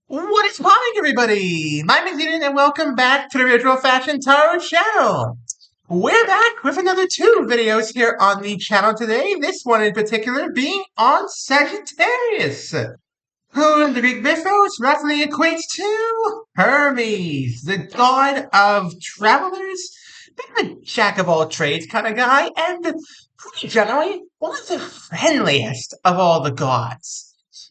What is popping, everybody? My name is Eden, and welcome back to the Retro Fashion Tarot channel. We're back with another two videos here on the channel today. This one in particular being on Sagittarius, who in the Greek mythos roughly equates to Hermes, the god of travelers, bit of a jack of all trades kind of guy, and pretty generally one of the friendliest of all the gods.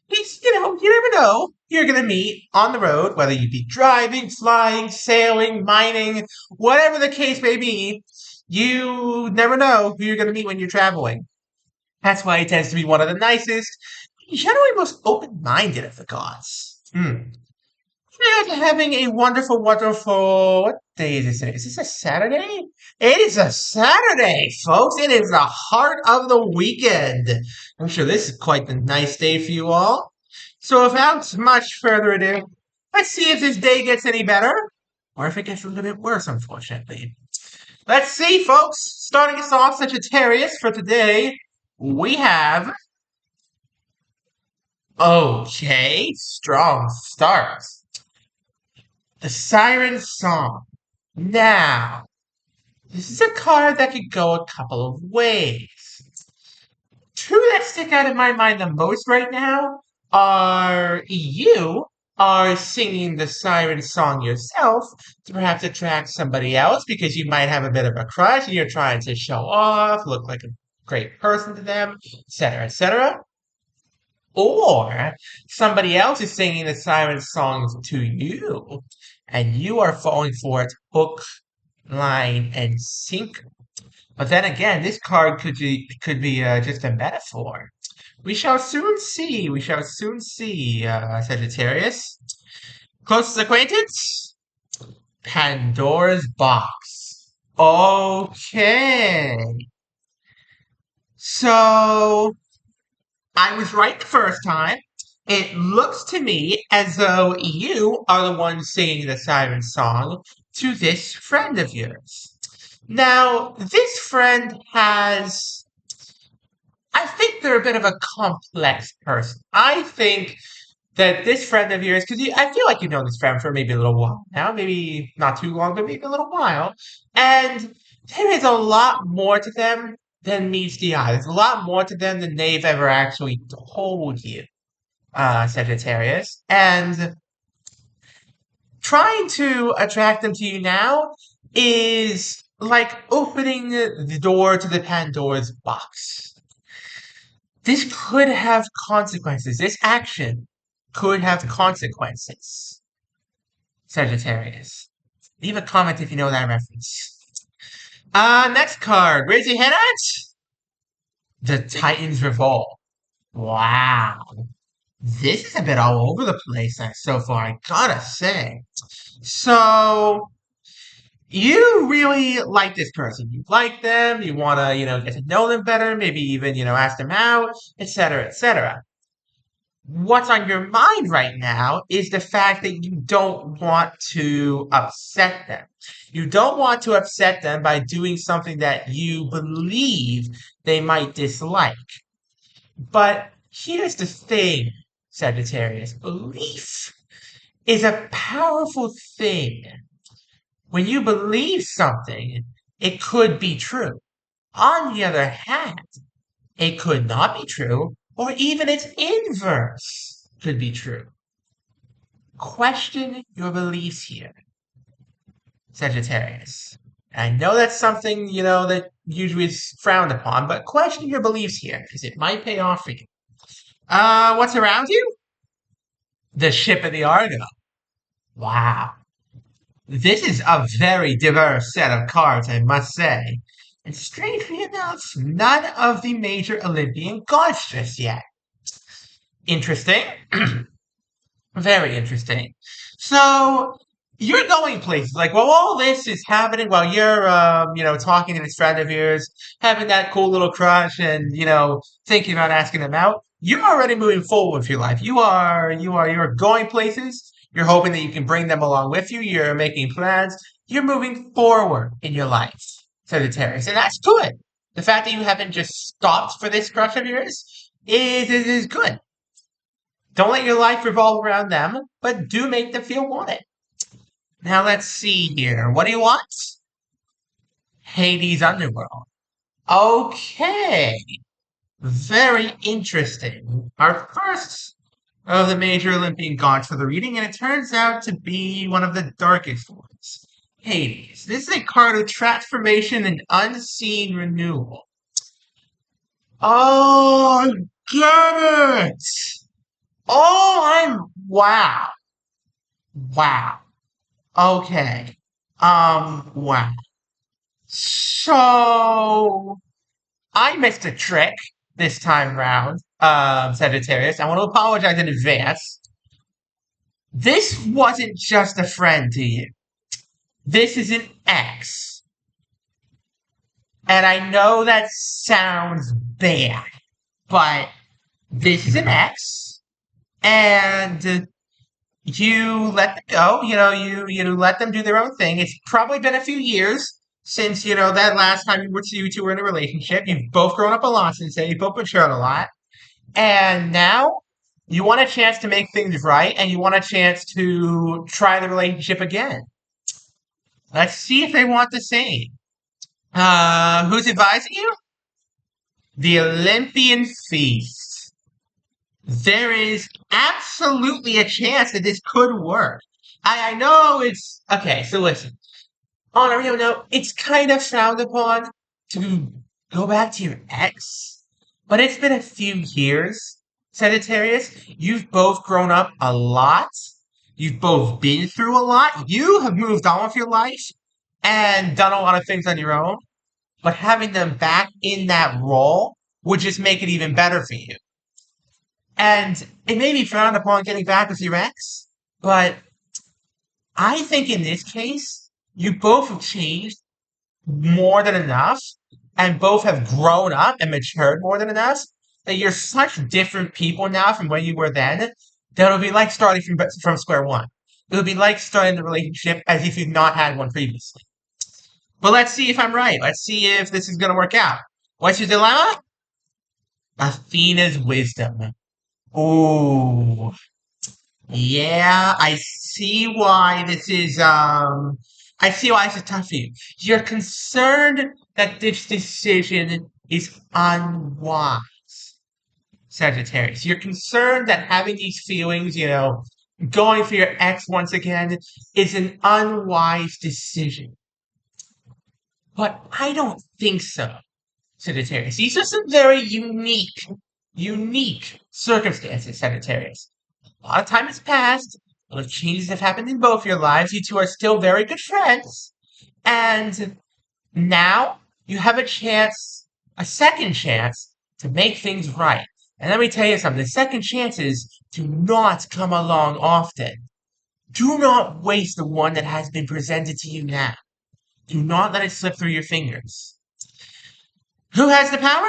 He's, you never know who you're going to meet on the road, whether you be driving, flying, sailing, mining, whatever the case may be. You never know who you're going to meet when you're traveling. That's why he tends to be one of the nicest, generally most open-minded of the gods. And having a wonderful, wonderful, what day is this today? Is this a Saturday? It is a Saturday, folks. It is the heart of the weekend. I'm sure this is quite the nice day for you all. So without much further ado, let's see if this day gets any better, or if it gets a little bit worse, unfortunately. Let's see, folks. Starting us off, Sagittarius, for today, we have... Okay, strong start. The Siren Song. Now, this is a card that could go a couple of ways. Two that stick out in my mind the most right now are you are singing the Siren Song yourself to perhaps attract somebody else because you might have a bit of a crush and you're trying to show off, look like a great person to them, etc., etc. Or somebody else is singing the siren songs to you, and you are falling for it hook, line, and sinker. But then again, this card could be just a metaphor. We shall soon see. We shall soon see, Sagittarius. Closest acquaintance? Pandora's box. Okay. So I was right the first time. It looks to me as though you are the one singing the siren song to this friend of yours. Now, this friend has, I think they're a bit of a complex person. I think that this friend of yours, because I feel like you've known this friend for maybe a little while now, maybe not too long, but maybe a little while. And there is a lot more to them than meets the eye. There's a lot more to them than they've ever actually told you, Sagittarius. And trying to attract them to you now is like opening the door to the Pandora's box. This could have consequences. This action could have consequences. Sagittarius. Leave a comment if you know that reference. Next card. Where's your head at? The Titans Revolt. Wow. This is a bit all over the place so far, I gotta say. So, you really like this person. You like them, you wanna, get to know them better, maybe even, ask them out, etc., etc. What's on your mind right now is the fact that you don't want to upset them. You don't want to upset them by doing something that you believe they might dislike. But here's the thing, Sagittarius. Belief is a powerful thing. When you believe something, it could be true. On the other hand, it could not be true, or even its inverse could be true. Question your beliefs here, Sagittarius. I know that's something, that usually is frowned upon, but question your beliefs here, because it might pay off for you. What's around you? The ship of the Argo. Wow. This is a very diverse set of cards, I must say. And strangely enough, none of the major Olympian gods just yet. Interesting. Very interesting. So, you're going places. Like, while all this is happening, while you're, talking to this friend of yours, having that cool little crush and, thinking about asking them out, you're already moving forward with your life. You're going places. You're hoping that you can bring them along with you. You're making plans. You're moving forward in your life, Sagittarius. And that's good. The fact that you haven't just stopped for this crush of yours is good. Don't let your life revolve around them, but do make them feel wanted. Now let's see here. What do you want? Hades Underworld. Okay. Very interesting. Our first of the major Olympian gods for the reading, and it turns out to be one of the darkest ones. Hades. This is a card of transformation and unseen renewal. Oh, get it! Wow. Wow. Okay. Wow. So, I missed a trick this time round, Sagittarius. I want to apologize in advance. This wasn't just a friend to you. This is an ex. And I know that sounds bad, but this is an ex, and you let them go. You let them do their own thing. It's probably been a few years since that last time you two were in a relationship. You've both grown up a lot since then. You've both matured a lot, and now you want a chance to make things right, and you want a chance to try the relationship again. Let's see if they want the same. Who's advising you? The Olympian Feast. There is absolutely a chance that this could work. I know it's okay. So listen, on a real note, it's kind of frowned upon to go back to your ex, but it's been a few years, Sagittarius. You've both grown up a lot. You've both been through a lot. You have moved on with your life and done a lot of things on your own. But having them back in that role would just make it even better for you. And it may be frowned upon getting back with your ex, but I think in this case, you both have changed more than enough, and both have grown up and matured more than enough, that you're such different people now from when you were then, that it'll be like starting from square one. It'll be like starting the relationship as if you've not had one previously. But let's see if I'm right. Let's see if this is going to work out. What's your dilemma? Athena's wisdom. Ooh. Yeah, I see why this is, I see why this is tough for you. You're concerned that this decision is unwise, Sagittarius. You're concerned that having these feelings, going for your ex once again, is an unwise decision. But I don't think so, Sagittarius. These are some very unique circumstances, Sagittarius. A lot of time has passed. A lot of changes have happened in both your lives. You two are still very good friends. And now you have a second chance to make things right. And let me tell you something. The second chances do not come along often. Do not waste the one that has been presented to you now. Do not let it slip through your fingers. Who has the power?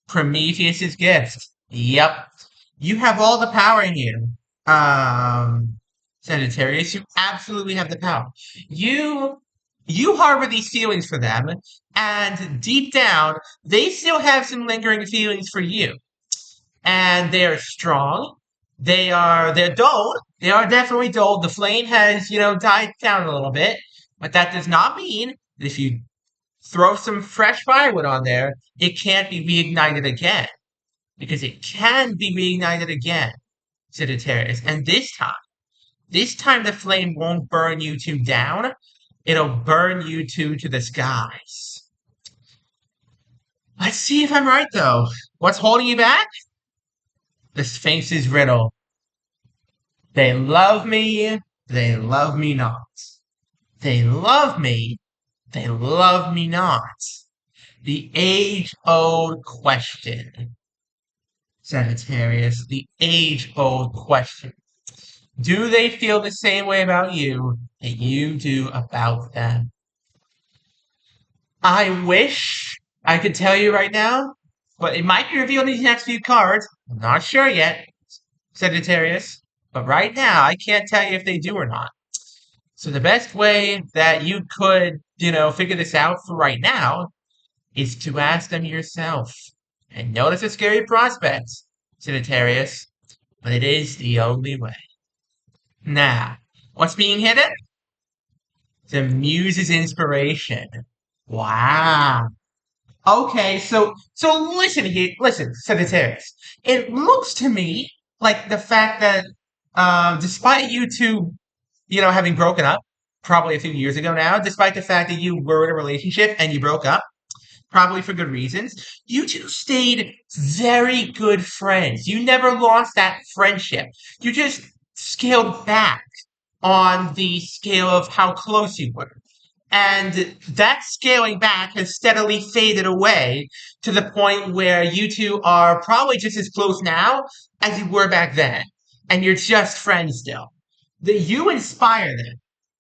Prometheus's gift. Yep. You have all the power in you. Sagittarius, you absolutely have the power. You harbor these feelings for them, and deep down, they still have some lingering feelings for you. And they are strong. They're dulled. They are definitely dulled. The flame has, died down a little bit. But that does not mean that if you throw some fresh firewood on there, it can't be reignited again. Because it can be reignited again, Sagittarius. And this time the flame won't burn you two down. It'll burn you two to the skies. Let's see if I'm right, though. What's holding you back? The Sphinx's riddle. They love me not. They love me not. The age-old question, Sagittarius, the age-old question. Do they feel the same way about you that you do about them? I wish I could tell you right now, but it might be revealed in these next few cards. I'm not sure yet, Sagittarius. But right now, I can't tell you if they do or not. So the best way that you could, figure this out for right now is to ask them yourself. And notice a scary prospect, Sagittarius. but it is the only way. Now, what's being hidden? The muse's inspiration. Wow. Okay, so listen here, listen, Sagittarius. It looks to me like the fact that despite you two, having broken up probably a few years ago now, despite the fact that you were in a relationship and you broke up, probably for good reasons, you two stayed very good friends. You never lost that friendship. You just scaled back on the scale of how close you were. And that scaling back has steadily faded away to the point where you two are probably just as close now as you were back then. And you're just friends still. You inspire them.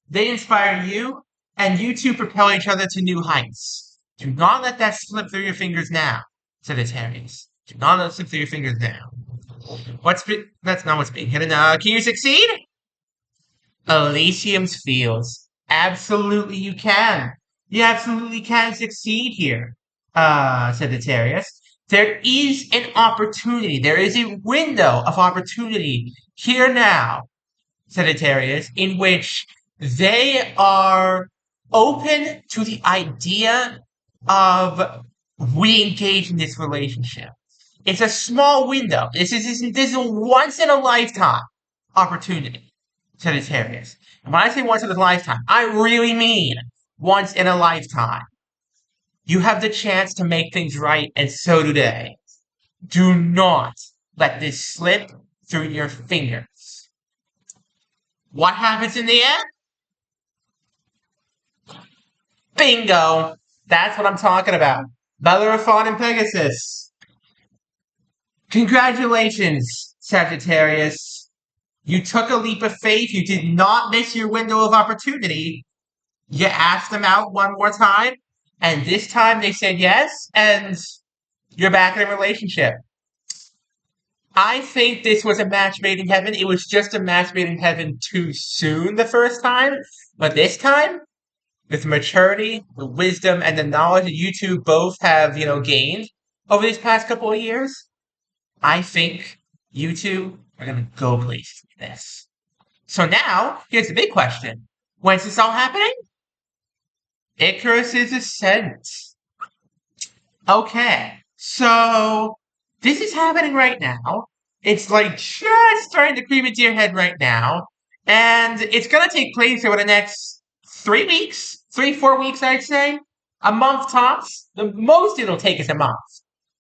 They inspire you, and you two propel each other to new heights. Do not let that slip through your fingers now, Sagittarius. Do not let it slip through your fingers now. That's not what's being hidden. Can you succeed? Elysium's Fields. Absolutely you can. You absolutely can succeed here, Sagittarius. There is an opportunity. There is a window of opportunity here now, Sagittarius, in which they are open to the idea of re-engaging this relationship. It's a small window. This is a once in a lifetime opportunity. Sagittarius. And when I say once in a lifetime, I really mean once in a lifetime. You have the chance to make things right, and so do they. Do not let this slip through your fingers. What happens in the end? Bingo! That's what I'm talking about. Bellerophon and Pegasus. Congratulations, Sagittarius. You took a leap of faith. You did not miss your window of opportunity. You asked them out one more time, and this time they said yes, and you're back in a relationship. I think this was a match made in heaven. It was just a match made in heaven too soon the first time, but this time, with the maturity, the wisdom, and the knowledge that you two both have, gained over these past couple of years, I think you two are going to go places with this. So now, here's the big question. When's this all happening? Icarus's ascent. Okay, so this is happening right now. It's like just starting to creep into your head right now. And it's going to take place over the next 3 weeks, 4 weeks, I'd say. A month tops. The most it'll take is a month,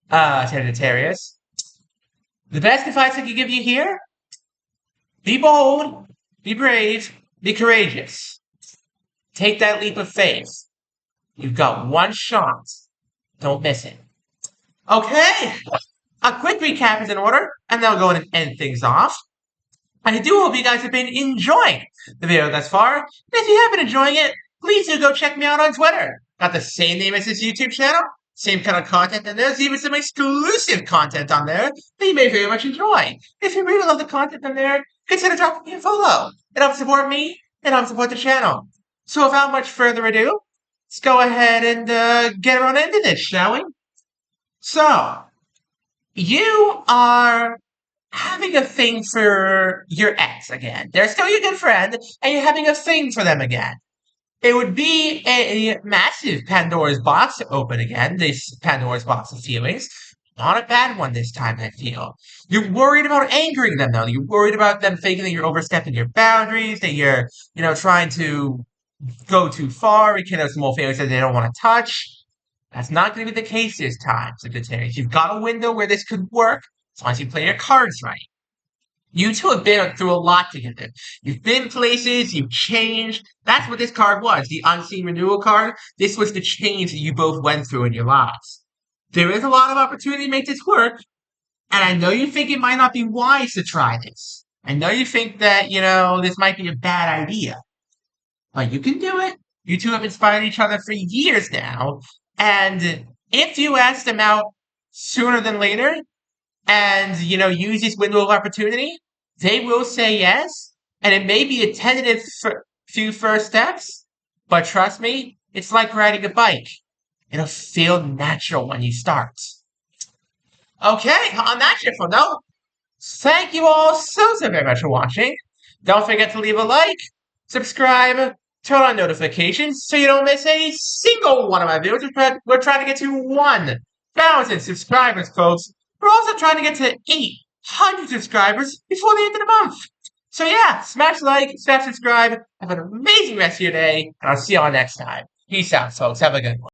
Sagittarius. The best advice I can give you here, be bold, be brave, be courageous. Take that leap of faith. You've got one shot. Don't miss it. Okay, a quick recap is in order, and then I'll go and end things off. I do hope you guys have been enjoying the video thus far. And if you have been enjoying it, please do go check me out on Twitter. Got the same name as this YouTube channel, same kind of content, and there's even some exclusive content on there that you may very much enjoy. If you really love the content on there, consider dropping me a follow. It helps support me, and helps support the channel. So without much further ado, let's go ahead and get on into this, shall we? So, you are having a thing for your ex again. They're still your good friend, and you're having a thing for them again. It would be a massive Pandora's box to open again, this Pandora's box of feelings. Not a bad one this time, I feel. You're worried about angering them, though. You're worried about them thinking that you're overstepping your boundaries, that you're, trying to go too far, rekindle some old feelings that they don't want to touch. That's not going to be the case this time, Sagittarius. You've got a window where this could work, as long as you play your cards right. You two have been through a lot together. You've been places, you've changed. That's what this card was, the Unseen Renewal card. This was the change that you both went through in your lives. There is a lot of opportunity to make this work, and I know you think it might not be wise to try this. I know you think that, this might be a bad idea. But you can do it. You two have inspired each other for years now, and if you ask them out sooner than later, and, use this window of opportunity, they will say yes, and it may be a tentative few first steps, but trust me, it's like riding a bike. It'll feel natural when you start. Okay, on that cheerful note, Thank you all so very much for watching. Don't forget to leave a like, subscribe, turn on notifications so you don't miss a single one of my videos. We're trying to get to 1,000 subscribers, folks. We're also trying to get to 800 subscribers before the end of the month. So yeah, smash like, smash subscribe. Have an amazing rest of your day, and I'll see you all next time. Peace out, folks. Have a good one.